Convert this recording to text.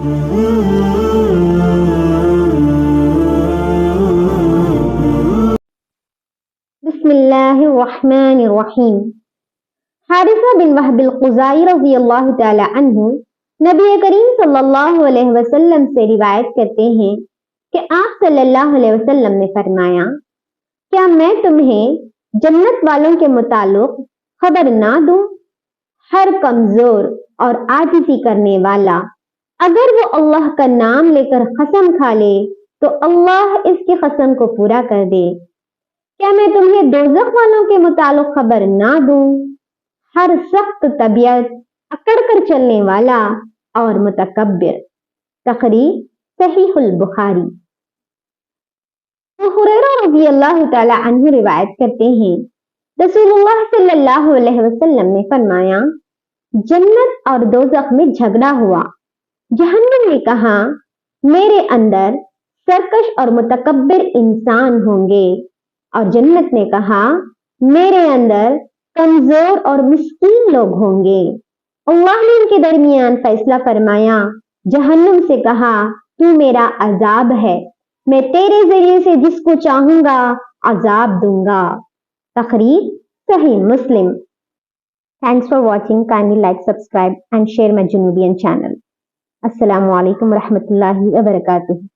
بسم اللہ الرحمن الرحیم۔ حارثہ بن وہب الخزاعی رضی اللہ تعالی عنہ نبی کریم صلی اللہ علیہ وسلم سے روایت کرتے ہیں کہ آپ صلی اللہ علیہ وسلم نے فرمایا، کیا میں تمہیں جنت والوں کے متعلق خبر نہ دوں؟ ہر کمزور اور عاجزی کرنے والا اگر وہ اللہ کا نام لے کر قسم کھا لے تو اللہ اس کی قسم کو پورا کر دے۔ کیا میں تمہیں دوزخ والوں کے متعلق خبر نہ دوں؟ ہر سخت طبیعت، اکڑ کر چلنے والا اور متکبر۔ تخریج صحیح البخاری۔ ابو ہریرہ رضی اللہ تعالی عنہ روایت کرتے ہیں، رسول اللہ صلی اللہ علیہ وسلم نے فرمایا، جنت اور دوزخ میں جھگڑا ہوا۔ جہنم نے کہا، میرے اندر سرکش اور متکبر انسان ہوں گے، اور جنت نے کہا، میرے اندر کمزور اور مسکین لوگ ہوں گے۔ اللہ نے ان کے درمیان فیصلہ فرمایا۔ جہنم سے کہا، تو میرا عذاب ہے، میں تیرے ذریعے سے جس کو چاہوں گا عذاب دوں گا۔ تخریج صحیح مسلم۔ Thanks for watching. Kindly like, subscribe and share my Junubian channel. Assalamu alaikum warahmatullahi wabarakatuh.